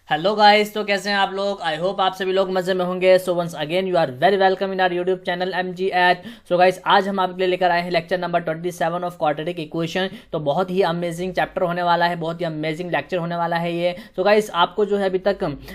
Hello guys, तो कैसे हैं आप लोग। आई होप आप सभी लोग मजे में होंगे। So once again you are very welcome in our YouTube channel MG eight. So guys, आज हम आपके लिए लेकर आए हैं lecture number 27 of quadratic equation. तो बहुत ही अमेजिंग चैप्टर होने वाला है, बहुत ही अमेजिंग लेक्चर होने वाला है ये। तो गाइस, आपको जो है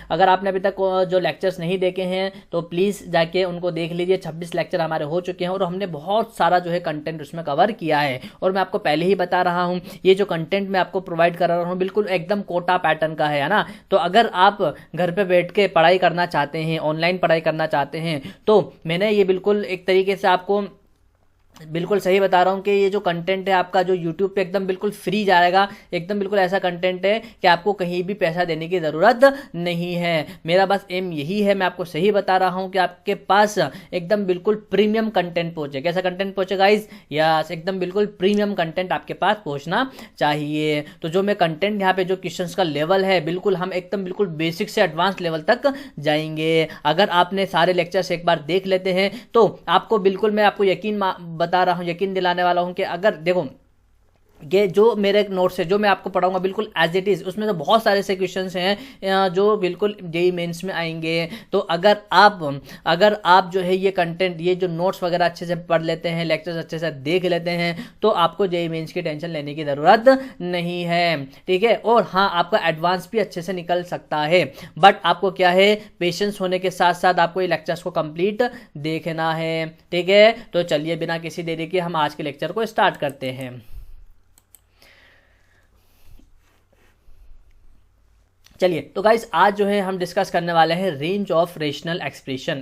अगर आपने अभी तक जो लेक्चर्स नहीं देखे हैं तो प्लीज़ जाके उनको देख लीजिए। 26 लेक्चर हमारे हो चुके हैं और हमने बहुत सारा जो है कंटेंट उसमें कवर किया है। और मैं आपको पहले ही बता रहा हूँ, ये जो कंटेंट मैं आपको प्रोवाइड कर रहा हूँ बिल्कुल एकदम कोटा पैटर्न का है ना। तो अगर आप घर पे बैठ के पढ़ाई करना चाहते हैं, ऑनलाइन पढ़ाई करना चाहते हैं, तो मैंने ये बिल्कुल एक तरीके से आपको बिल्कुल सही बता रहा हूँ कि ये जो कंटेंट है आपका जो YouTube पे एकदम बिल्कुल फ्री जाएगा। एकदम बिल्कुल ऐसा कंटेंट है कि आपको कहीं भी पैसा देने की ज़रूरत नहीं है। मेरा बस एम यही है, मैं आपको सही बता रहा हूँ कि आपके पास एकदम बिल्कुल प्रीमियम कंटेंट पहुँचे। कैसा कंटेंट पहुँचे गाइज? यस, एकदम बिल्कुल प्रीमियम कंटेंट आपके पास पहुँचना चाहिए। तो जो मैं कंटेंट यहाँ पे जो क्वेश्चंस का लेवल है, बिल्कुल हम एकदम बिल्कुल बेसिक से एडवांस लेवल तक जाएंगे। अगर आपने सारे लेक्चर्स एक बार देख लेते हैं तो आपको बिल्कुल मैं आपको बता रहा हूं, यकीन दिलाने वाला हूं कि अगर देखो ये जो मेरे नोट्स है जो मैं आपको पढ़ाऊंगा बिल्कुल एज इट इज़, उसमें तो बहुत सारे से क्वेश्चंस हैं जो बिल्कुल जेईई मेंस में आएंगे। तो अगर आप जो है ये कंटेंट, ये जो नोट्स वगैरह अच्छे से पढ़ लेते हैं, लेक्चर्स अच्छे से देख लेते हैं, तो आपको जेईई मेंस की टेंशन लेने की ज़रूरत नहीं है। ठीक है। और हाँ, आपका एडवांस भी अच्छे से निकल सकता है, बट आपको क्या है, पेशेंस होने के साथ साथ आपको ये लेक्चर्स को कंप्लीट देखना है। ठीक है। तो चलिए बिना किसी देरी के हम आज के लेक्चर को स्टार्ट करते हैं। चलिए, तो गाइस आज जो है हम डिस्कस करने वाले हैं range of rational expression.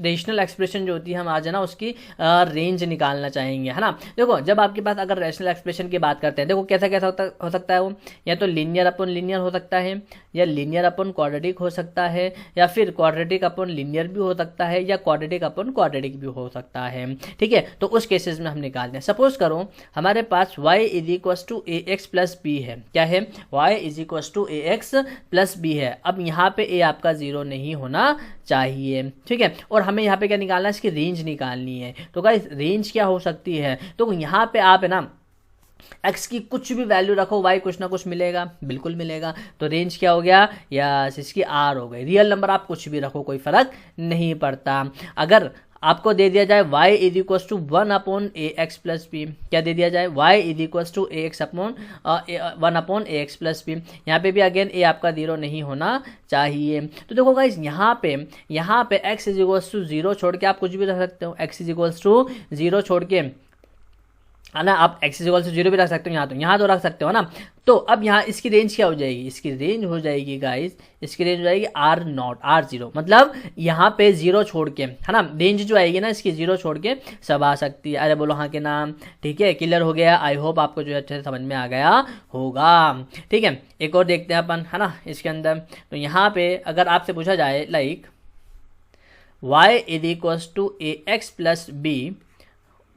Rational expression जो होती है, हम आज है ना उसकी रेंज निकालना चाहेंगे, है ना। देखो, जब आपके पास अगर रेशनल एक्सप्रेशन की बात करते हैं, देखो कैसा कैसा हो सकता है वो, या तो लीनियर अपॉन लीनियर हो सकता है, या लीनियर अपॉन क्वाड्रेटिक हो सकता है, या फिर क्वाड्रेटिक अपॉन लीनियर भी हो सकता है, या क्वाड्रेटिक अपॉन क्वाड्रेटिक भी हो सकता है। ठीक है। तो उस केसेस में हम निकालते हैं। सपोज करो हमारे पास y is equal to A x plus b है। क्या है? y is equal to A x plus b है। अब यहाँ पे a आपका जीरो नहीं होना चाहिए। ठीक है। और हमें यहाँ पे क्या निकालना है, इसकी रेंज निकालनी है। तो गाइस, रेंज क्या हो सकती है? तो यहाँ पे आप है ना x की कुछ भी वैल्यू रखो, y कुछ ना कुछ मिलेगा, बिल्कुल मिलेगा। तो रेंज क्या हो गया? यस, इसकी r हो गई। रियल नंबर आप कुछ भी रखो, कोई फर्क नहीं पड़ता। अगर आपको दे दिया जाए y is equal to 1 upon a x plus b, क्या दे दिया जाए? y is equal to A x upon 1 upon a x plus b. यहाँ पे भी अगेन a आपका जीरो नहीं होना चाहिए। तो देखो गाइस, यहाँ पे x is equal to zero छोड़ के आप कुछ भी रख सकते हो। x is equal to zero छोड़ के, है ना, आप एक्स इक्वल टू जीरो भी रख सकते हो। यहाँ तो रख सकते हो ना। तो अब यहाँ इसकी रेंज क्या हो जाएगी? इसकी रेंज हो जाएगी गाइस, इसकी रेंज हो जाएगी आर नॉट, आर जीरो। मतलब यहाँ पे जीरो छोड़ के, है ना, रेंज जो आएगी ना इसकी जीरो छोड़ के सब आ सकती है। अरे बोलो हाँ के नाम। ठीक है, क्लियर हो गया। आई होप आपको जो है अच्छे से समझ में आ गया होगा। ठीक है, एक और देखते हैं अपन, है ना, इसके अंदर। तो यहाँ पे अगर आपसे पूछा जाए like y is equal to A x plus B,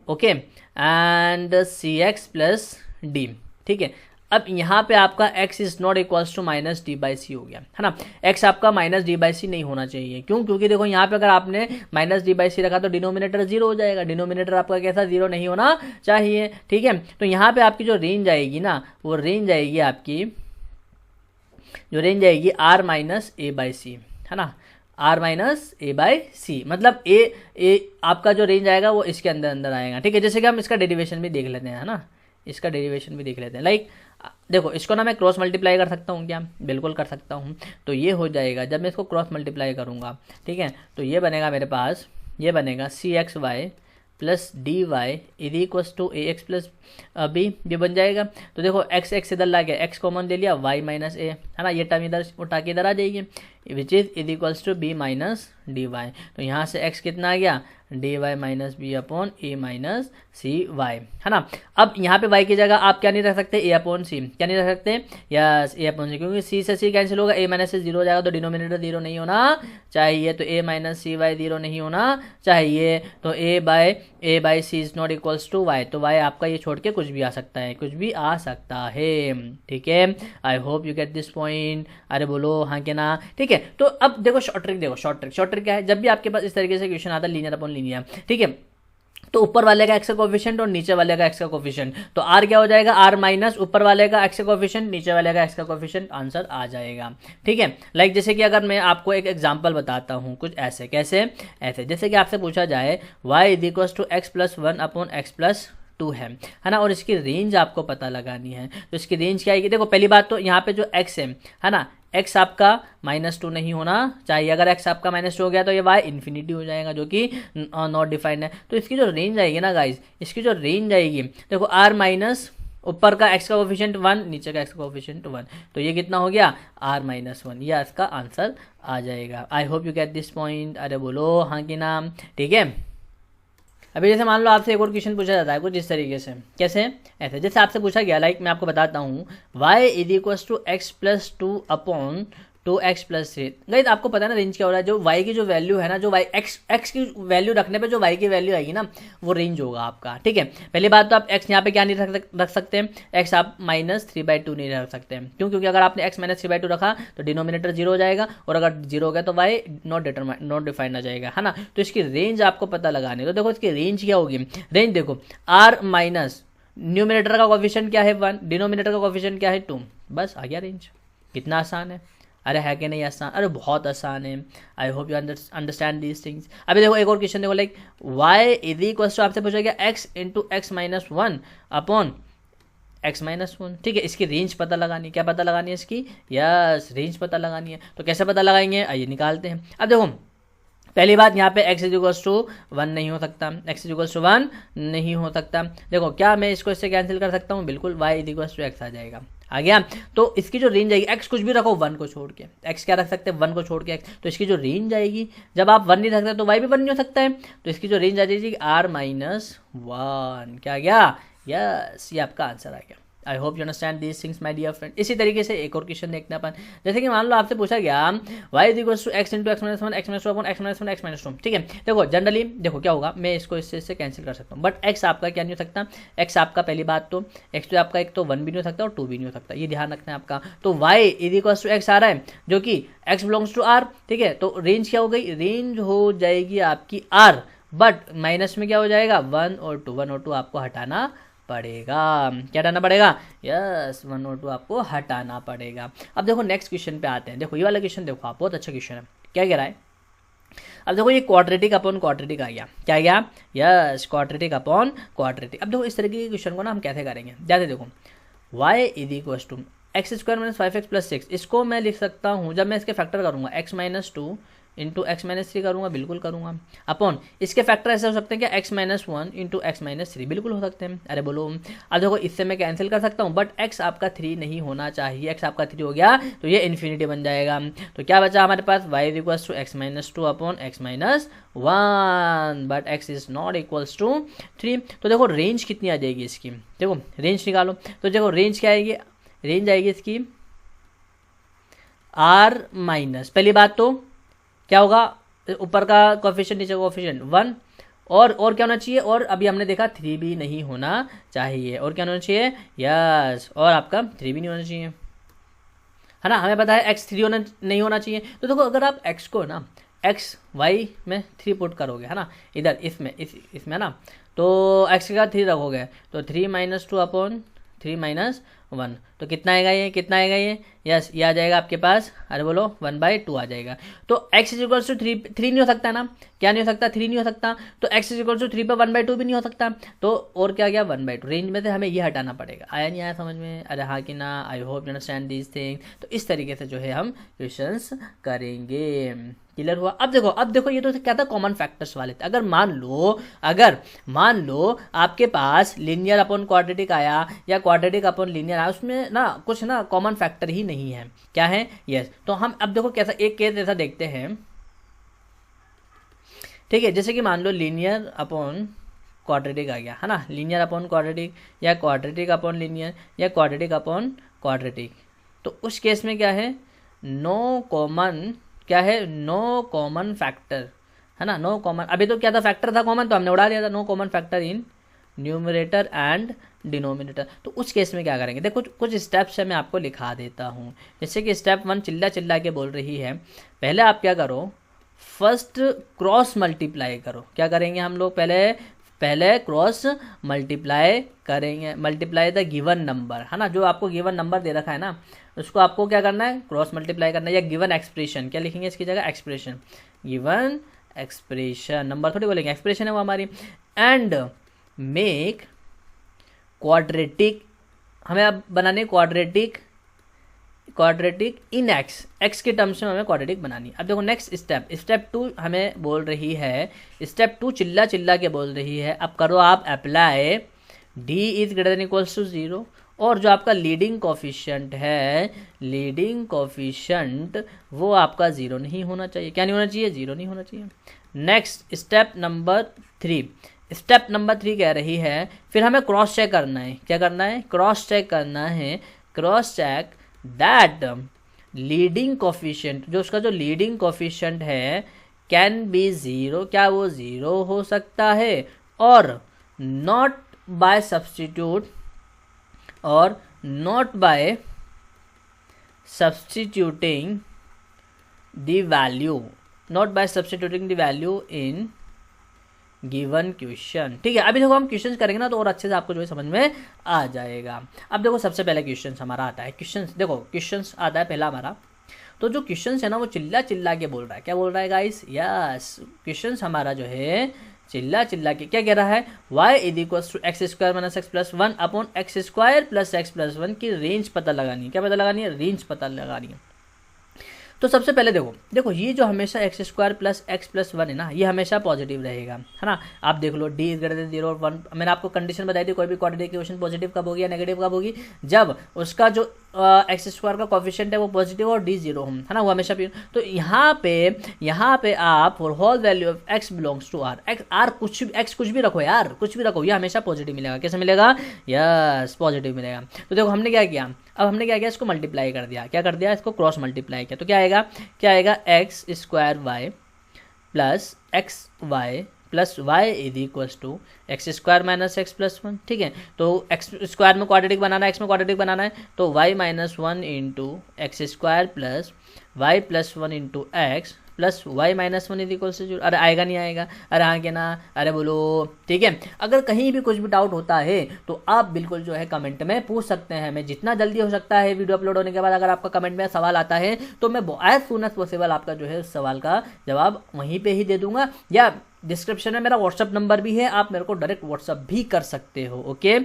okay, and C X plus D. ठीक है। अब यहाँ पे आपका x is not equals to minus D by C हो गया, है ना। x आपका माइनस डी बाई सी नहीं होना चाहिए। क्यों? क्योंकि देखो यहाँ पे अगर आपने माइनस डी बाई सी रखा तो डिनोमिनेटर जीरो हो जाएगा। डिनोमिनेटर आपका कैसा? जीरो नहीं होना चाहिए। ठीक है। तो यहाँ पे आपकी जो रेंज आएगी ना, वो रेंज आएगी आपकी, जो रेंज आएगी आर माइनस ए बाई सी, है ना, आर माइनस ए बाई सी। मतलब ए आपका जो रेंज आएगा वो इसके अंदर अंदर आएगा। ठीक है। जैसे कि हम इसका डेरिवेशन भी देख लेते हैं, है ना, इसका डेरिवेशन भी देख लेते हैं। लाइक देखो, इसको ना मैं क्रॉस मल्टीप्लाई कर सकता हूँ क्या? बिल्कुल कर सकता हूँ। तो ये हो जाएगा, जब मैं इसको क्रॉस मल्टीप्लाई करूँगा, ठीक है, तो ये बनेगा मेरे पास, ये बनेगा C X Y plus D Y is equal to A x plus B, ये बन जाएगा। तो देखो एक्स एक्स इधर ला गया, एक्स कॉमन ले लिया, वाई माइनस ए, है ना, ये टर्म इधर उठा के इधर आ जाएगी, which is equals to B minus D Y. तो यहाँ से एक्स कितना आ गया? D Y minus B upon A minus C Y, है ना। अब यहाँ पे वाई की जगह आप क्या नहीं रख सकते? ए अपॉन सी। क्या नहीं रख सकते? यस, ए अपॉन सी, क्योंकि सी से सी कैंसिल होगा, ए माइनस से जीरो हो जाएगा, तो डिनोमिनेटर जीरो नहीं होना चाहिए। तो A minus C Y zero नहीं होना चाहिए। तो A by C is not equals to Y. तो वाई आपका ये छोड़ के कुछ भी आ सकता है, कुछ भी आ सकता है। ठीक है। I hope you get this point. अरे बोलो हाँ के ना। ठीक है। तो अब देखो शॉर्ट ट्रिक, देखो शॉर्ट ट्रिक क्या है? जब भी आपके पास इस तरीके से क्वेश्चन आता है लीनियर अपॉन लीनियर, ठीक है, तो ऊपर वाले का एक्स का कोफिशिएंट और नीचे वाले का एक्स का कोफिशिएंट, तो आर क्या हो जाएगा, आर माइनस ऊपर वाले का एक्स का कोफिशिएंट नीचे वाले का एक्स का कोफिशिएंट, आंसर आ जाएगा। ठीक है, लाइक जैसे कि अगर मैं आपको एक एग्जांपल बताता हूँ कुछ ऐसे, कैसे ऐसे, जैसे कि आपसे पूछा जाए y is equal to x plus one upon x plus 2 है ना, और इसकी रेंज आपको पता लगानी है। तो इसकी रेंज क्या आएगी, देखो पहली बात तो यहाँ पे जो x है ना, x आपका -2 नहीं होना चाहिए। अगर x आपका -2 हो गया तो ये y इन्फिनिटी हो जाएगा, जो कि नॉट डिफाइंड है। तो इसकी जो रेंज आएगी ना गाइज, इसकी जो रेंज आएगी, देखो r माइनस ऊपर का x का कोफिशिएंट 1, नीचे का x का कोफिशिएंट 1, तो ये कितना हो गया, r-1, ये इसका आंसर आ जाएगा। I hope you get this point. अरे बोलो हाँ कि ना। ठीक है, अभी जैसे मान लो आपसे एक और क्वेश्चन पूछा जाता है कुछ इस तरीके से, कैसे ऐसे, जैसे आपसे पूछा गया, लाइक मैं आपको बताता हूँ, y is equal to x plus 2 upon 2x plus 3। Guys आपको पता है ना रेंज क्या हो रहा है, जो y की जो वैल्यू है ना, जो y x की वैल्यू रखने पे जो y की वैल्यू आएगी ना, वो रेंज होगा आपका। ठीक है, पहली बात तो आप x यहाँ पे क्या नहीं रख सकते हैं, x आप -3/2 नहीं रख सकते हैं। क्यों, क्योंकि अगर आपने x -3/2 रखा तो डिनोमिनेटर 0 हो जाएगा, और अगर 0 हो गया तो y नॉट डिफाइंड आ जाएगा, है ना। तो इसकी रेंज आपको पता लगानी है। तो देखो इसकी रेंज क्या होगी, रेंज देखो r माइनस न्यूमिनेटर का कोफिशिएंट क्या है 1, डिनोमिनेटर का कोफिशिएंट क्या है 2, बस आ गया रेंज। कितना आसान है, अरे है कि नहीं आसान, अरे बहुत आसान है। I hope you understand these things. अभी देखो एक और क्वेश्चन देखो, like y is equal to आपसे पूछा गया x into x minus 1 upon x minus 1। ठीक है, इसकी रेंज पता लगानी है। क्या पता लगानी है इसकी, यस रेंज पता लगानी है। तो कैसे पता लगाएंगे, आइए निकालते हैं। अब देखो पहली बात, यहाँ पे x इज इक्वल्स टू 1 नहीं हो सकता, x इज इक्वल्स टू 1 नहीं हो सकता। देखो क्या मैं इसको इससे कैंसिल कर सकता हूँ, बिल्कुल y is equals to x आ जाएगा, आ गया। तो इसकी जो रेंज आएगी, x कुछ भी रखो 1 को छोड़ के, x क्या रख सकते हैं 1 को छोड़ के x, तो इसकी जो रेंज आएगी, जब आप 1 नहीं रख सकते तो y भी 1 नहीं हो सकता है, तो इसकी जो रेंज आ जाएगी r-1। क्या गया, यस ये आपका आंसर आ गया। I hope you understand these things my dear friend. इसी तरीके से एक और क्वेश्चन देखते हैं अपन, जैसे कि मान लो आपसे पूछा गया y is equal to x into x minus 1 x minus 2 upon x minus 1 x minus 2। ठीक है, देखो जनरली देखो क्या होगा, मैं इसको इससे कैंसिल कर सकता हूँ, बट x आपका क्या नहीं हो सकता, x आपका पहली बात तो x तो आपका एक तो 1 भी नहीं हो सकता और 2 भी नहीं हो सकता, ये ध्यान रखना है आपका। तो y is equal to X आ रहा है, जो कि x बिलोंग्स टू r। ठीक है, तो रेंज क्या हो गई, रेंज हो जाएगी आपकी r, बट माइनस में क्या हो जाएगा 1 और 2 आपको हटाना पड़ेगा। क्या हटाना पड़ेगा, यस 1 और 2 आपको हटाना पड़ेगा। अब देखो नेक्स्ट क्वेश्चन पे आते हैं। देखो ये वाला क्वेश्चन देखो आप, बहुत अच्छा क्वेश्चन है। क्या कह रहा है, अब देखो ये क्वाड्रेटिक अपॉन क्वाड्रेटिक आ गया, क्या आ गया, यस क्वाड्रेटिक अपॉन क्वाड्रेटिक। अब देखो इस तरीके के क्वेश्चन को ना हम कैसे करेंगे, जैसे देखो y is equal to x square minus 5x plus 6, इसको मैं लिख सकता हूँ, जब मैं इसके फैक्टर करूँगा x minus 2 into x minus 3 करूँगा, बिल्कुल करूँगा, अपॉन इसके फैक्टर ऐसे हो सकते हैं क्या, x minus 1 into x minus 3, बिल्कुल हो सकते हैं। अरे बोलो, अब देखो इससे मैं कैंसिल कर सकता हूँ, बट x आपका 3 नहीं होना चाहिए, x आपका 3 हो गया तो ये इन्फिनिटी बन जाएगा। तो क्या बचा हमारे पास, y is equals to x minus 2 upon x minus 1, but x is not equals to 3। तो देखो रेंज कितनी आ जाएगी इसकी, देखो रेंज निकालो। तो देखो रेंज क्या आएगी, रेंज आएगी इसकी r माइनस, पहली बात तो क्या होगा, ऊपर का कोफिशिएंट नीचे का कोफिशिएंट 1, और क्या होना चाहिए, और अभी हमने देखा 3 भी नहीं होना चाहिए, और क्या होना चाहिए, यस और आपका 3 भी नहीं होना चाहिए, है ना। हमें पता है x 3 नहीं होना चाहिए। तो देखो अगर आप x को ना x y में 3 पुट करोगे, है ना, इधर इसमें ना, तो x का 3 रखोगे तो 3 माइनस 2 अपॉन 3 माइनस 1, तो कितना आएगा ये, कितना आएगा ये, यस ये आ जाएगा आपके पास, अरे बोलो 1/2 आ जाएगा। तो x इज इक्वल्स टू 3 नहीं हो सकता ना, क्या नहीं हो सकता, 3 नहीं हो सकता, तो x इज इक्वल्स टू 3 पे 1/2 भी नहीं हो सकता, तो और क्या गया 1/2, रेंज में से हमें ये हटाना पड़ेगा। आया नहीं आया समझ में, अरे हाँ कि ना, आई hope you understand this thing. तो इस तरीके से जो है हम क्वेश्चंस करेंगे, क्लियर हुआ। अब देखो ये तो क्या था, कॉमन फैक्टर्स वाले थे। अगर मान लो आपके पास लीनियर अपॉन क्वाड्रेटिक आया या क्वाड्रेटिक अपॉन लीनियर आया, उसमें ना कुछ ना कॉमन फैक्टर ही नहीं है, क्या है, यस। तो हम अब देखो कैसा एक केस ऐसा देखते हैं, ठीक है, जैसे कि मान लो लीनियर अपॉन क्वाड्रेटिक आ गया, है ना, लीनियर अपॉन क्वाड्रेटिक या क्वाड्रेटिक अपॉन लीनियर या क्वाड्रेटिक अपॉन क्वाड्रेटिक। तो उस केस में क्या है, नो कॉमन फैक्टर, है ना, नो कॉमन। अभी तो क्या था, फैक्टर था कॉमन, तो हमने उड़ा दिया था, no common factor in numerator and denominator. तो उस केस में क्या करेंगे, देखो कुछ स्टेप्स है, मैं आपको लिखा देता हूँ। जैसे कि स्टेप 1 चिल्ला के बोल रही है, पहले आप क्या करो, फर्स्ट क्रॉस मल्टीप्लाई करो। क्या करेंगे हम लोग, पहले पहले क्रॉस मल्टीप्लाई करेंगे, मल्टीप्लाई द गिवन नंबर, है ना, जो आपको गिवन नंबर दे रखा है ना उसको आपको क्या करना है, क्रॉस मल्टीप्लाई करना है, या गिवन एक्सप्रेशन, क्या लिखेंगे इसकी जगह, एक्सप्रेशन, गिवन एक्सप्रेशन, नंबर थोड़ी बोलेंगे, एक्सप्रेशन है वो हमारी, एंड मेक क्वाड्रेटिक, हमें अब बनाने क्वाड्रेटिक इन एक्स के टर्म्स में हमें क्वाड्रेटिक बनानी। अब देखो नेक्स्ट स्टेप 2 हमें बोल रही है, स्टेप 2 चिल्ला के बोल रही है, अब करो आप apply d is greater than equals to 0, और जो आपका लीडिंग कोफिशिएंट है, लीडिंग कोफिशिएंट वो आपका 0 नहीं होना चाहिए, क्या नहीं होना चाहिए, 0 नहीं होना चाहिए। नेक्स्ट स्टेप नंबर 3 कह रही है फिर हमें क्रॉस चेक करना है, क्या करना है, cross check that leading coefficient, जो उसका जो लीडिंग कोफिशिएंट है कैन बी 0, क्या वो 0 हो सकता है, और not by substituting the value in given question. ठीक है, अभी देखो हम क्वेश्चन करेंगे ना तो और अच्छे से आपको जो है समझ में आ जाएगा। अब देखो सबसे पहले क्वेश्चन हमारा आता है, क्वेश्चन आता है पहला हमारा, तो जो क्वेश्चन है ना वो चिल्ला के बोल रहा है, क्या बोल रहा है गाइस, यस क्वेश्चन हमारा जो है चिल्ला के क्या कह रहा है, y is equal to x square minus x plus 1 upon x square plus x plus 1 की रेंज पता लगानी है, क्या पता लगानी है, रेंज पता लगानी है। तो सबसे पहले देखो ये जो हमेशा x square plus x plus 1 है ना, ये हमेशा पॉजिटिव रहेगा, है ना, आप देख लो d इज ग्रेटर देन 0 और 1, मैंने आपको कंडीशन बताई थी कोई भी क्वाड्रेटिक इक्वेशन पॉजिटिव कब होगी या नेगेटिव कब होगी, जब उसका जो एक्स स्क्वायर का कोफिशिएंट है वो पॉजिटिव और d 0 हो, है ना, वो हमेशा भी। तो यहाँ पे आप for whole value of x belongs to r, x कुछ भी रखो यार, कुछ भी रखो, ये हमेशा पॉजिटिव मिलेगा, कैसे मिलेगा, यस पॉजिटिव मिलेगा। तो देखो हमने क्या किया, अब हमने क्या किया, इसको मल्टीप्लाई कर दिया, क्या कर दिया, इसको क्रॉस मल्टीप्लाई किया, तो क्या आएगा x square y plus x Y plus y is equals to x square minus x plus 1। ठीक है, तो एक्स स्क्वायर में क्वाड्रेटिक बनाना है, एक्स में क्वाड्रेटिक बनाना है, तो y minus 1 into x square plus y plus 1 into x plus y minus 1 is equal से 0। अरे आएगा नहीं आएगा, अरे हाँ क्या ना, अरे बोलो, ठीक है। अगर कहीं भी कुछ भी डाउट होता है तो आप बिल्कुल जो है कमेंट में पूछ सकते हैं, मैं जितना जल्दी हो सकता है वीडियो अपलोड होने के बाद अगर आपका कमेंट में सवाल आता है तो मैं एज सून एज पॉसिबल आपका जो है उस सवाल का जवाब वहीं पे ही दे दूंगा, या डिस्क्रिप्शन में मेरा व्हाट्सअप नंबर भी है, आप मेरे को डायरेक्ट व्हाट्सअप भी कर सकते हो, ओके,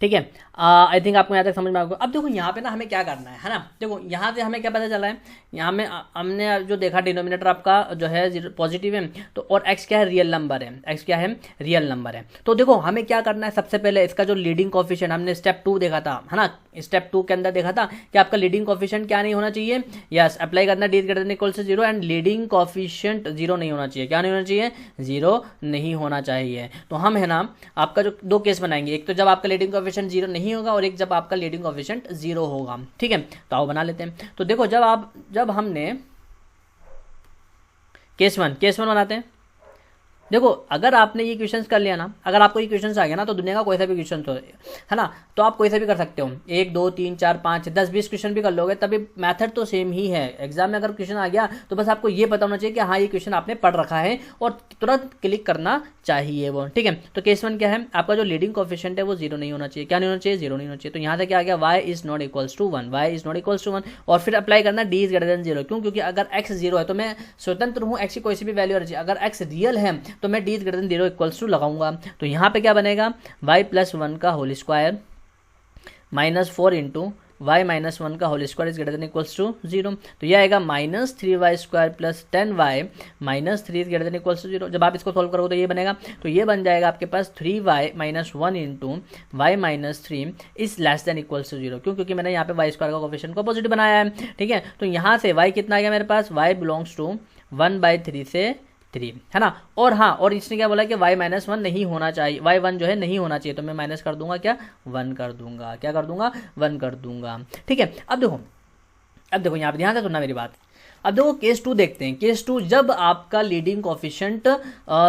ठीक है। आई थिंक आपको यहाँ तक समझ में आएगा। अब देखो यहाँ पे ना हमें क्या करना है ना, देखो यहाँ से हमें क्या पता चला है, यहाँ में हमने जो देखा डिनोमिनेटर आपका जो है पॉजिटिव है, तो और x क्या है, रियल नंबर है, x क्या है, रियल नंबर है। तो देखो हमें क्या करना है, सबसे पहले इसका जो लीडिंग कोफिशिएंट हमने स्टेप 2 देखा था, है ना, स्टेप 2 के अंदर देखा था कि आपका लीडिंग कोफिशिएंट क्या नहीं होना चाहिए, यस अप्लाई करना d ग्रेटर देन इक्वल से 0 एंड लीडिंग कोफिशिएंट 0 नहीं होना चाहिए, क्या नहीं होना चाहिए, 0 नहीं होना चाहिए। तो हम है ना आपका जो दो केस बनाएंगे, एक तो जब आपका लीडिंग कोफिशिएंट 0 नहीं होगा और एक जब आपका लीडिंग कोफिशिएंट 0 होगा, ठीक है। तो आओ बना लेते हैं। तो देखो जब हमने केस वन बनाते हैं, देखो अगर आपने ये क्वेश्चंस कर लिया ना, अगर आपको ये क्वेश्चंस आ गया ना तो दुनिया का कोई सा भी क्वेश्चन तो है ना, तो आप कोई सा भी कर सकते हो, 1 2 3 4 5 10 20 क्वेश्चन भी कर लोगे, तभी मेथड तो सेम ही है। एग्जाम में अगर क्वेश्चन आ गया तो बस आपको ये पता होना चाहिए कि हाँ ये क्वेश्चन आपने पढ़ रखा है और तुरंत क्लिक करना चाहिए वो, ठीक है। तो केस वन क्या है, आपका जो लीडिंग कोफिशिएंट है वो 0 नहीं होना चाहिए, क्या नहीं होना चाहिए, 0 नहीं होना चाहिए। तो यहाँ से क्या आ गया, y is not equals to 1, y is not equals to 1, और फिर अप्लाई करना d इज ग्रेटर देन 0, क्यों, क्योंकि अगर x 0 है तो मैं स्वतंत्र हूँ, x की कोई सी भी वैल्यू रही, अगर x रियल है तो मैं d is greater than 0 equals to लगाऊंगा। तो यहाँ पे क्या बनेगा, y प्लस 1 का whole square minus 4 into y minus 1 का whole square is greater than equals to 0। तो यह आएगा minus 3y square plus 10y minus 3 is greater than equals to 0। जब आप इसको सोल्व करोगे तो ये बनेगा, तो ये बन जाएगा आपके पास 3y minus 1 into y minus 3 is less than equals to 0, क्यों, क्योंकि मैंने यहाँ पे y स्क्वायर का कोफिशिएंट को पॉजिटिव बनाया है, ठीक है। तो यहाँ से y कितना आ गया मेरे पास, y बिलोंग्स टू 1/3 से 3, है ना। और हाँ, और इसने क्या बोला कि y माइनस 1 नहीं होना चाहिए, y 1 जो है नहीं होना चाहिए, तो मैं माइनस कर दूंगा, क्या 1 कर दूंगा, क्या कर दूंगा, 1 कर दूंगा, ठीक है। अब देखो यहाँ पे ध्यान से सुनना मेरी बात। अब देखो केस 2 देखते हैं, केस 2 जब आपका लीडिंग कोफिशिएंट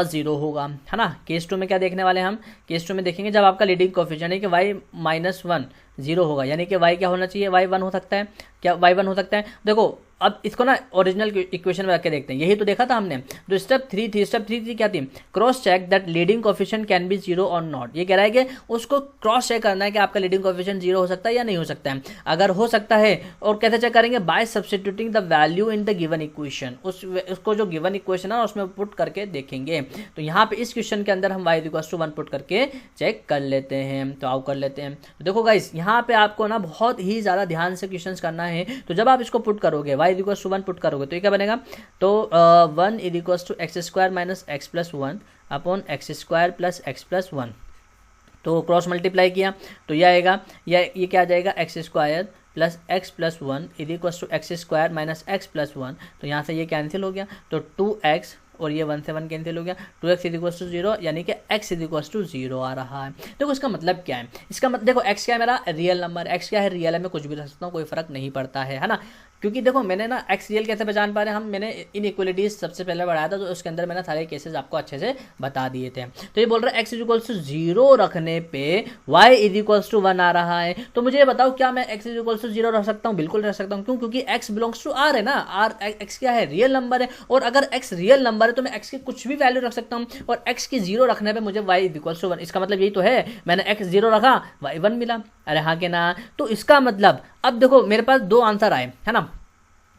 0 होगा, है ना। केस 2 में क्या देखने वाले हैं हम, केस 2 में देखेंगे जब आपका लीडिंग कोफिशिएंट है कि y माइनस 1 0 होगा, यानी कि y क्या होना चाहिए, y 1 हो सकता है, क्या y 1 हो सकता है। देखो अब इसको ना ओरिजिनल इक्वेशन में रख के देखते हैं। यही तो देखा था हमने। जो स्टेप 3 थी, स्टेप 3 थी क्या थी, cross check that leading coefficient can be 0 और नॉट। ये कह रहा है कि उसको क्रॉस चेक करना है कि आपका लीडिंग कोएफिशिएंट 0 हो सकता है या नहीं हो सकता है। अगर हो सकता है, और कैसे चेक करेंगे, bye substituting the value in the given equation. उसको जो गिवन इक्वेशन है उसमें पुट करके देखेंगे। तो यहाँ पे इस क्वेश्चन के अंदर हम y = 1 पुट करके चेक कर लेते हैं। तो आओ कर लेते हैं। तो देखो गाइस, यहाँ पे आपको ना बहुत ही ज़्यादा ध्यान से क्वेश्चंस करना है। तो जब आप इसको पुट करोगे, y = 1 पुट करोगे, तो ये क्या बनेगा, तो 1 = x² - x+1 upon x² + x+1। तो क्रॉस मल्टीप्लाई किया तो ये आएगा, या ये क्या आ जाएगा, x² + x+1 = x² - x+1। तो यहाँ से ये कैंसिल हो गया, तो 2x और ये 1 से 1 कैंसिल हो गया, 2x = 0, यानी कि x = 0 आ रहा है। देखो इसका मतलब क्या है, इसका मतलब देखो x क्या है, मेरा रियल नंबर, x क्या है, रियल है, मैं कुछ भी रख सकता हूँ, कोई फर्क नहीं पड़ता है ना। क्योंकि देखो मैंने ना x रियल कैसे पहचान पा रहे हैं हम, मैंने इनइक्वालिटीज सबसे पहले बढ़ाया था, तो उसके अंदर मैंने सारे केसेस आपको अच्छे से बता दिए थे। तो ये बोल रहा है x = 0 रखने पे y = 1 आ रहा है। तो मुझे ये बताओ, क्या मैं x = 0 रख सकता हूँ? बिल्कुल रख सकता हूँ। क्यों? क्योंकि x बिलोंग्स टू r है ना, x क्या है, रियल नंबर है। और अगर x रियल नंबर है तो मैं x की कुछ भी वैल्यू रख सकता हूँ, और x की 0 रखने पे मुझे y = 1। इसका मतलब यही तो है, मैंने x 0 रखा, y 1 मिला। अरे हाँ के ना। तो इसका मतलब अब देखो मेरे पास 2 आंसर आए, है ना।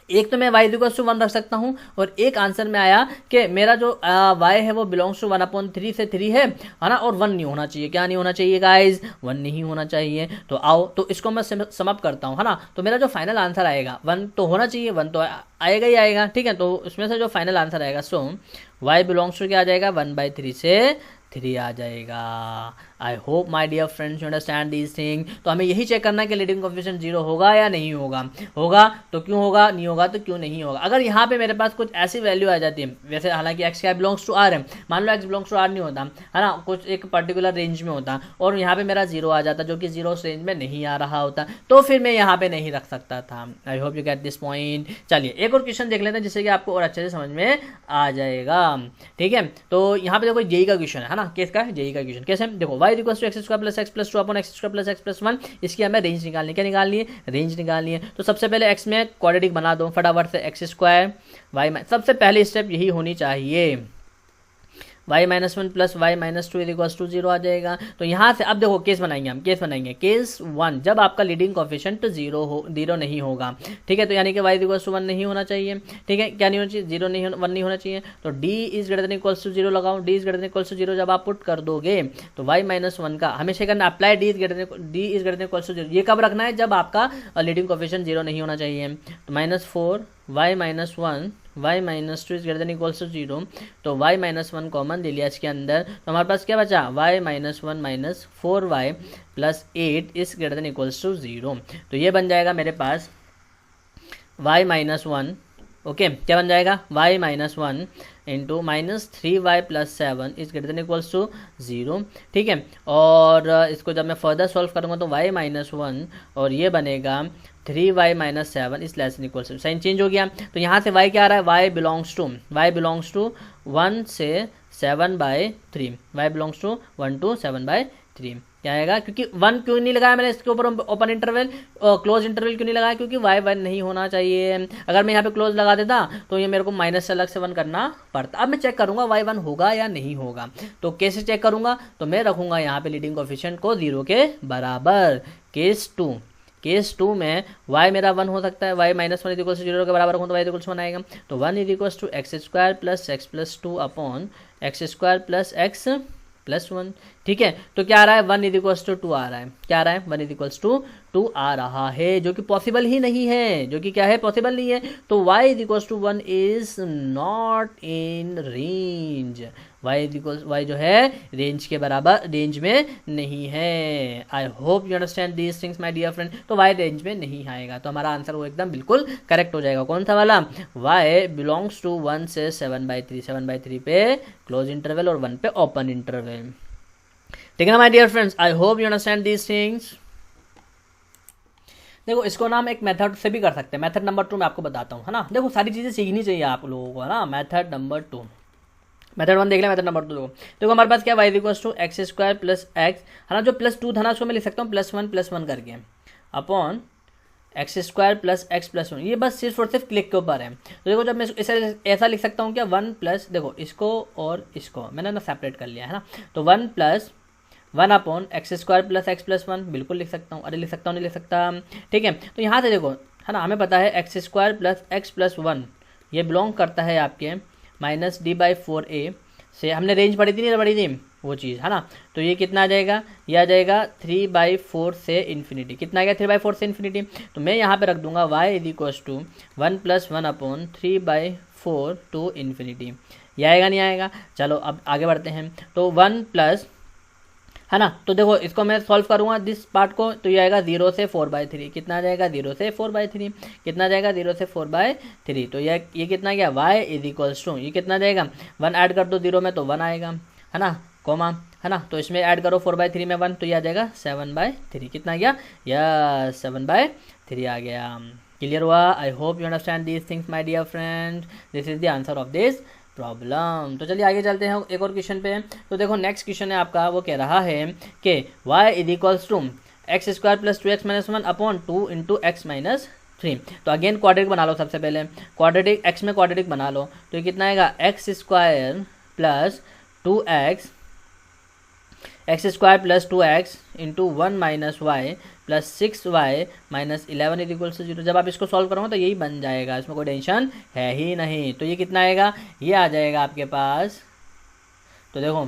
एक तो मैं y = 1 रख सकता हूँ, और एक आंसर में आया कि मेरा जो y है वो बिलोंग्स टू 1/3 से 3 है ना, और 1 नहीं होना चाहिए। क्या नहीं होना चाहिए गाइज? 1 नहीं होना चाहिए। तो आओ, तो इसको मैं समअप करता हूँ, है ना। तो मेरा जो फाइनल आंसर आएगा 1 तो होना चाहिए, 1 तो आएगा ही आएगा, ठीक है। तो उसमें से जो फाइनल आंसर आएगा, सो y बिलोंग्स टू क्या आ जाएगा, 1/3 से 3 आ जाएगा। I hope my dear friends you understand these thing. तो हमें यही चेक करना है कि लीडिंग कोएफिशिएंट 0 होगा या नहीं होगा। होगा तो क्यों होगा, नहीं होगा तो क्यों नहीं होगा। अगर यहाँ पे मेरे पास कुछ ऐसी वैल्यू आ जाती है, वैसे हालांकि x क्या बिलोंग्स टू r है, मान लो x बिलोंग्स टू r नहीं होता, है ना, कुछ एक पर्टिकुलर रेंज में होता, और यहाँ पे मेरा 0 आ जाता, जो कि 0 रेंज में नहीं आ रहा होता, तो फिर मैं यहाँ पे नहीं रख सकता था। आई hope you get this point. चलिए एक और क्वेश्चन देख लेते हैं, जिससे कि आपको और अच्छे से समझ में आ जाएगा, ठीक है। तो यहाँ पे देखो जेई का क्वेश्चन है ना, केस का है, जेई का क्वेश्चन कैसे, देखो y = x² + x+2 upon x² + x+1। इसकी हमें रेंज निकालनी है। क्या निकालनी है? रेंज निकालनी है। तो सबसे पहले x में क्वाड्रेटिक बना दो फटाफट से, x² y, सबसे पहली स्टेप यही होनी चाहिए, y - 1 + y - 2 = 0 आ जाएगा। तो यहाँ से अब देखो केस बनाएंगे हम, केस बनाएंगे केस 1, जब आपका लीडिंग कोएफिशिएंट 0 नहीं होगा, ठीक है। तो यानी कि y = 1 नहीं होना चाहिए, ठीक है। क्या नहीं होना चाहिए? 0 नहीं, 1 नहीं होना चाहिए। तो d > 0 लगाओ, d > 0 जब आप पुट कर दोगे तो y - 1 का हमेशा करना अप्लाई, d > 0। ये कब रखना है? जब आपका लीडिंग कोएफिशिएंट 0 नहीं होना चाहिए। तो -4 y - 1 y - 2 > 0। तो y - 1 कॉमन ले लिया इसके अंदर, तो हमारे पास क्या बचा, y - 1 - 4y + 8 > 0। तो ये बन जाएगा मेरे पास y - 1, ओके, क्या बन जाएगा, y - 1 इंटू -3y + 7 > 0, ठीक है। और इसको जब मैं फर्दर सॉल्व करूँगा तो y - 1 और ये बनेगा 3y - 7 > साइन चेंज हो गया। तो यहाँ से y क्या आ रहा है, y बिलोंग्स टू 1 से 7/3, y बिलोंग्स टू 1 to 7/3 क्या आएगा। क्योंकि 1 क्यों नहीं लगाया मैंने इसके ऊपर ओपन इंटरवल, क्लोज इंटरवल क्यों नहीं लगाया, क्योंकि y 1 नहीं होना चाहिए। अगर मैं यहाँ पे क्लोज लगा देता तो ये मेरे को माइनस से अलग से 1 करना पड़ता। अब मैं चेक करूंगा y 1 होगा या नहीं होगा। तो कैसे चेक करूंगा, तो मैं रखूंगा यहाँ पे लीडिंग कोएफिशिएंट को 0 के बराबर। केस 2 में y मेरा 1 हो सकता है, y - 1 = 0 के बराबर रखूँ तो y = 1 आएगा। तो 1 = x² + x+2 upon x² + x+1, ठीक है। तो क्या आ रहा है, 1 = 2 आ रहा है। क्या आ रहा है, 1 = 2 आ रहा है, जो कि पॉसिबल ही नहीं है, जो कि क्या है, पॉसिबल नहीं है। तो y = 1 is not in range, y जो है रेंज के बराबर, रेंज में नहीं है। I hope you understand these things my dear friend. तो y रेंज में नहीं आएगा, तो हमारा आंसर वो एकदम बिल्कुल करेक्ट हो जाएगा। कौन सा वाला, y बिलोंग्स टू 1 से 7/3 पे क्लोज इंटरवल और 1 पे ओपन इंटरवल, ठीक है ना my dear friends. I hope you understand these things. देखो इसको ना हम एक मेथड से भी कर सकते हैं, मेथड नंबर 2 मैं आपको बताता हूँ, है ना। देखो सारी चीज़ें सीखनी चाहिए आप लोगों को, है ना। मेथड नंबर 2, मेथड 1 देख लें, मेथड नंबर 2 देखो हमारे पास क्या, y = x² + x, है ना। जो +2 था ना उसको मैं लिख सकता हूँ +1 + 1 करके upon x square plus x plus 1, ये बस सिर्फ और सिर्फ क्लिक के ऊपर है। तो देखो जब मैं इसे ऐसा लिख सकता हूँ क्या, 1 प्लस, देखो इसको और इसको मैंने ना सेपरेट कर लिया है ना, तो 1 plus 1 upon x square plus x plus 1, बिल्कुल लिख सकता हूँ, अरे लिख सकता हूँ नहीं लिख सकता, ठीक है। तो यहाँ से देखो है ना, हमें पता है x square plus x plus 1 ये बिलोंग करता है आपके माइनस d/4a से, हमने रेंज पढ़ी थी नहीं पढ़ी थी वो चीज़ है ना। तो ये कितना आ जाएगा, ये आ जाएगा 3/4 से इन्फिनिटी, कितना आ गया 3/4 से इन्फिनिटी। तो मैं यहाँ पे रख दूंगा y is equals to 1 + 1 upon 3/4 to infinity, ये आएगा नहीं आएगा। चलो अब आगे बढ़ते हैं, तो 1 प्लस है ना, तो देखो इसको मैं सॉल्व करूँगा दिस पार्ट को, तो ये आएगा 0 से 4/3, कितना आ जाएगा 0 से 4/3, कितना आ जाएगा 0 से 4/3। तो ये कितना गया y इज इक्वल्स टू, ये कितना जाएगा 1 ऐड कर दो 0 में तो 1 आएगा है ना, कॉमा है ना, तो इसमें ऐड करो 4/3 में 1, तो ये आ जाएगा 7/3, कितना आ गया या 7/3 आ गया। क्लियर हुआ? I hope you understand these things my dear friend, this is the answer of this problem. तो चलिए आगे चलते हैं एक और क्वेश्चन पे। तो देखो नेक्स्ट क्वेश्चन है आपका, वो कह रहा है कि y is equals to x square plus 2x minus 1 upon 2 into x minus 3। तो अगेन क्वाड्रेटिक बना लो, सबसे पहले क्वाड्रेटिक एक्स में क्वाड्रेटिक बना लो, तो ये कितना आएगा x square plus 2x plus 2x into 1 minus y plus 6y minus 11 is equal to 0। जब आप इसको सॉल्व करोगे तो यही बन जाएगा, इसमें कोई टेंशन है ही नहीं। तो ये कितना आएगा, ये आ जाएगा आपके पास, तो देखो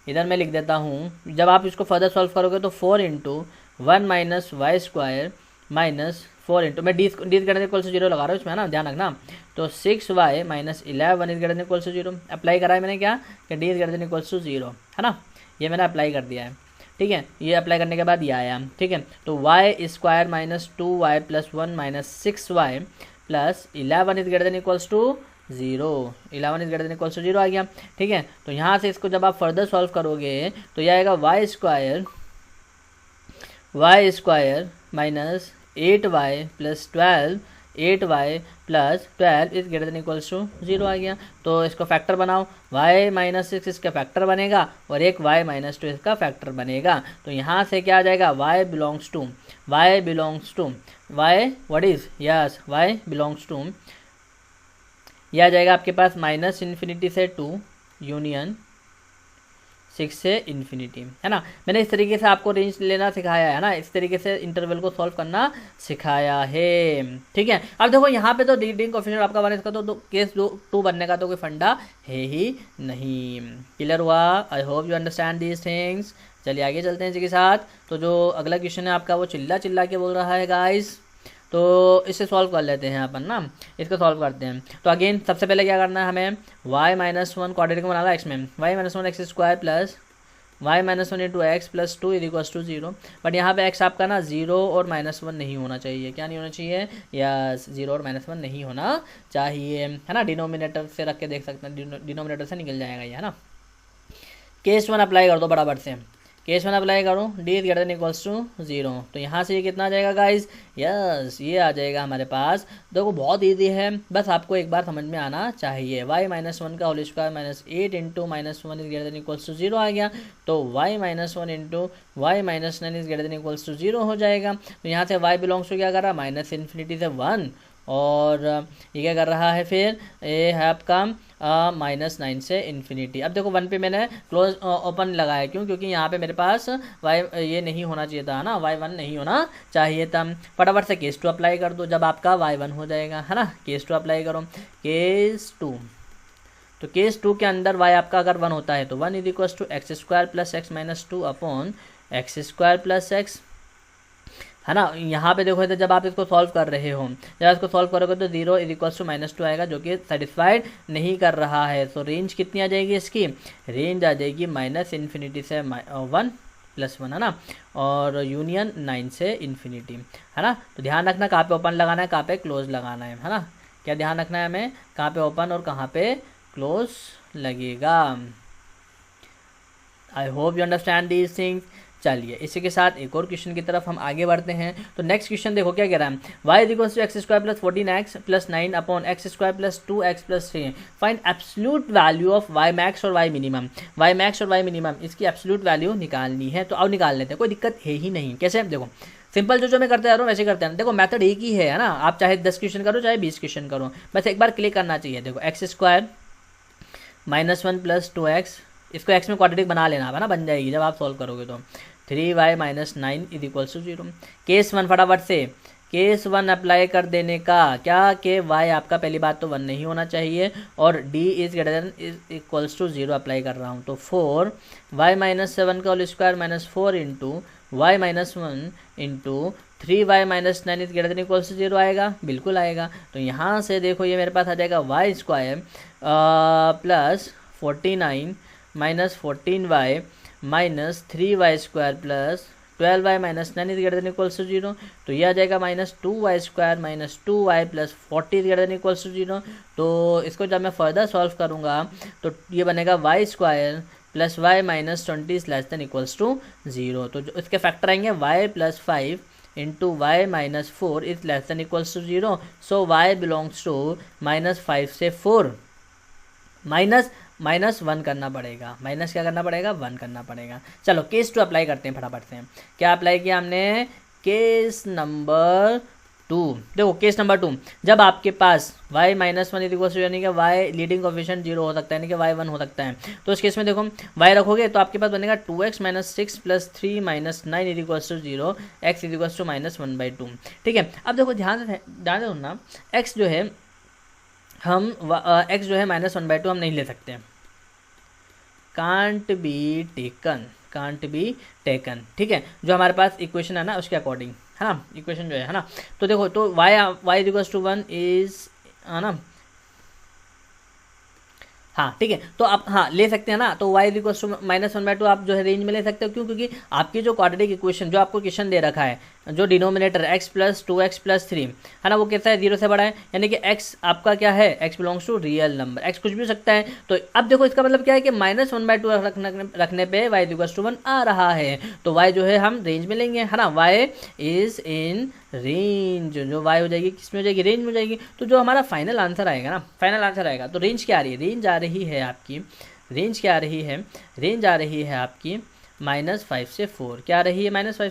इधर मैं लिख देता हूँ, जब आप इसको फर्दर सॉल्व करोगे तो 4 into 1 minus y square minus 4 into, मैं डी ग्रेटर इक्वल टू 0 लगा रहा हूँ इसमें, है ना, ध्यान रखना। तो 6y minus 11 is greater equal to 0 apply करा है मैंने, क्या कि D is greater equal to 0 है ना, ये मैंने अप्लाई कर दिया है, ठीक है। ये अप्लाई करने के बाद ये आया, ठीक है। तो y square minus 2y plus 1 minus 6y plus 11 is greater than equals to 0, 11 is greater than equals to 0 आ गया, ठीक है। तो यहाँ से इसको जब आप फर्दर सॉल्व करोगे तो ये आएगा y square minus 8y plus 12, 8y plus 12 is greater than equals to 0 आ गया। तो इसको फैक्टर बनाओ, y माइनस 6 इसका फैक्टर बनेगा और एक y माइनस 2 इसका फैक्टर बनेगा। तो यहाँ से क्या आ जाएगा, y belongs to y what is, yes y belongs to, यह आ जाएगा आपके पास माइनस इन्फिनिटी से 2 यूनियन 6 से इन्फिनिटी, है ना। मैंने इस तरीके से आपको रेंज लेना सिखाया है ना, इस तरीके से इंटरवल को सॉल्व करना सिखाया है, ठीक है। अब देखो यहाँ पे तो लीडिंग कोएफिशिएंट आपका 1 इसका तो केस 2 बनने का तो कोई फंडा है ही नहीं। क्लियर हुआ? I hope you understand these things. चलिए आगे चलते हैं इसी के साथ। तो जो अगला क्वेश्चन है आपका वो चिल्ला के बोल रहा है गाइस, तो इसे सॉल्व कर लेते हैं अपन ना, इसको सॉल्व करते हैं। तो अगेन सबसे पहले क्या करना है हमें, y माइनस 1 क्वाड्रेटिक बना ला x में, y minus 1 x square plus y minus 1 into x plus 2 is equals to 0। But यहाँ पे x आपका ना 0 और -1 नहीं होना चाहिए, क्या नहीं होना चाहिए, या 0 और -1 नहीं होना चाहिए, है ना। डिनोमिनेटर से रख के देख सकते हैं, डिनोमिनेटर से निकल जाएगा ये, है ना। केस 1 अप्लाई कर दो बराबर से, केस 1 अप्लाई करो, D is greater than equals to 0। तो यहाँ से ये कितना आ जाएगा गाइज, यस ये आ जाएगा हमारे पास। देखो बहुत इजी है, बस आपको एक बार समझ में आना चाहिए। y माइनस 1 का whole square minus 8 into minus 1 is greater than equals to 0 आ गया। तो y minus 1 into y minus 9 is greater than equals to 0 हो जाएगा। तो यहाँ से y बिलोंग्स टू क्या कर रहा है, माइनस इन्फिनिटी से 1, और ये क्या कर रहा है फिर, ये है आपका -9 से इन्फिनिटी। अब देखो 1 पे मैंने क्लोज ओपन लगाया, क्यों, क्योंकि यहाँ पे मेरे पास y ये नहीं होना चाहिए था ना, y1 नहीं होना चाहिए था। फटाफट से केस 2 अप्लाई कर दो, जब आपका y1 हो जाएगा, है ना। केस 2 अप्लाई करो, केस 2, तो केस 2 के अंदर y आपका अगर 1 होता है तो 1 is equals to x square plus x minus 2 upon x square plus x, है ना। यहाँ पे देखो तो जब आप इसको सॉल्व कर रहे हो, जब इसको सॉल्व करोगे तो 0 इज इक्वल्स टू -2 आएगा, जो कि सेटिस्फाइड नहीं कर रहा है। तो रेंज कितनी आ जाएगी इसकी, रेंज आ जाएगी माइनस इन्फिनिटी से 1 प्लस 1, है ना, और यूनियन 9 से इन्फिनिटी, है ना। तो ध्यान रखना कहाँ पे ओपन लगाना है, कहाँ पे क्लोज लगाना है ना। क्या ध्यान रखना है हमें, कहाँ पे ओपन और कहाँ पे क्लोज लगेगा। आई hope you understand these things. चलिए इसी के साथ एक और क्वेश्चन की तरफ हम आगे बढ़ते हैं। तो नेक्स्ट क्वेश्चन देखो क्या कह रहा है, y is equals to x square plus 14x plus 9 upon x square plus 2x plus 3। Find absolute value of y max और y मिनिमम। y मैक्स और y मिनिमम इसकी एब्सोल्यूट वैल्यू निकालनी है। तो अब निकाल लेते हैं, कोई दिक्कत है ही नहीं। कैसे, देखो सिंपल जो मैं करते जा रहा हूँ वैसे करते हैं। देखो मेथड एक ही है ना, आप चाहे 10 क्वेश्चन करो चाहे 20 क्वेश्चन करो, बस एक बार क्लिक करना चाहिए। देखो एक्स स्क्वायर -1 + 2x, इसको एक्स में क्वाड्रेटिक बना लेना है ना, बन जाएगी जब आप सॉल्व करोगे तो। 3y - 9 = 0। केस 1 फटाफट से केस 1 अप्लाई कर देने का क्या कि y आपका पहली बात तो 1 नहीं होना चाहिए और d = 0 अप्लाई कर रहा हूँ। तो 4y - 7 का होल स्क्वायर -4 × y - 1 × 3y - 9 > 0 आएगा, बिल्कुल आएगा। तो यहाँ से देखो ये मेरे पास आ जाएगा y² + 49 - 14y - 3y² + 12y - 9 > 0। तो ये आ जाएगा -2y² - 2y + 40 > 0। तो इसको जब मैं फर्दर सॉल्व करूँगा तो ये बनेगा y² + y - 20 > 0। तो जो इसके फैक्टर आएंगे y + 5 × y - 4 > 0। So y belongs to -5 से 4 -1 करना पड़ेगा, माइनस क्या करना पड़ेगा, 1 करना पड़ेगा। चलो केस 2 अप्लाई करते हैं फटाफट से। क्या अप्लाई किया हमने, केस नंबर 2। देखो केस नंबर 2, जब आपके पास y - 1 यानी कि y लीडिंग कोफिशिएंट 0 हो सकता है, यानी कि y 1 हो सकता है। तो इस केस में देखो y रखोगे तो आपके पास बनेगा 2x - 6 + 3 - 9 = 0, x = -1/2। ठीक है, अब देखो ध्यान दो ना, x जो है हम x जो है -1/2 हम नहीं ले सकते, कांट बी टेकन। ठीक है, जो हमारे पास इक्वेशन है ना उसके अकॉर्डिंग है ना, इक्वेशन जो है ना। तो देखो तो y = 1 इज है ना, हाँ ठीक है, तो आप हाँ ले सकते हैं ना। तो y = -1/2 आप जो है रेंज में ले सकते हो। क्यों, क्योंकि आपकी जो क्वाड्रेटिक इक्वेशन जो आपको क्वेश्चन दे रखा है, जो डिनोमिनेटर x + 2x + 3 है ना, वो कैसा है, 0 से बड़ा है, यानी कि x आपका क्या है, x belongs to real number, x कुछ भी हो सकता है। तो अब देखो इसका मतलब क्या है कि -1/2 रखने पे y = 1 आ रहा है। तो y जो है हम रेंज में लेंगे है ना, y इज इन रेंज, जो y हो जाएगी किस में हो जाएगी, रेंज में हो जाएगी। तो जो हमारा फाइनल आंसर आएगा ना, फाइनल आंसर आएगा तो रेंज क्या आ रही है, रेंज आ रही है आपकी, रेंज क्या आ रही है, रेंज आ रही है आपकी -5 से 4। क्या आ रही है, -5 से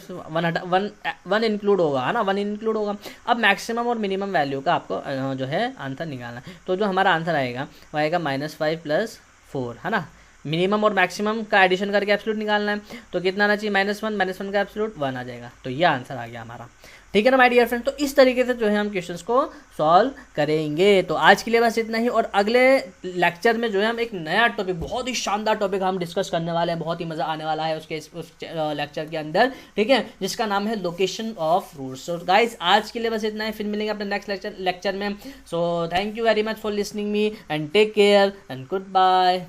1 इंक्लूड होगा है ना, 1 इंक्लूड होगा। अब मैक्सिमम और मिनिमम वैल्यू का आपको जो है आंसर निकालना है। तो जो हमारा आंसर आएगा वो आएगा -5 + 4 है ना, मिनिमम और मैक्सिमम का एडिशन करके एब्सोल्यूट निकालना है। तो कितना आना चाहिए, -1 का एब्सोल्यूट 1 आ जाएगा। तो ये आंसर आ गया हमारा। ठीक है ना माय डियर फ्रेंड, तो इस तरीके से जो है हम क्वेश्चंस को सॉल्व करेंगे। तो आज के लिए बस इतना ही, और अगले लेक्चर में जो है हम एक नया टॉपिक, बहुत ही शानदार टॉपिक हम डिस्कस करने वाले हैं, बहुत ही मज़ा आने वाला है उस लेक्चर के अंदर। ठीक है, जिसका नाम है location of roots. So guys आज के लिए बस इतना है, फिर मिलेंगे अपने नेक्स्ट लेक्चर में। So thank you very much for listening me and take care and good bye.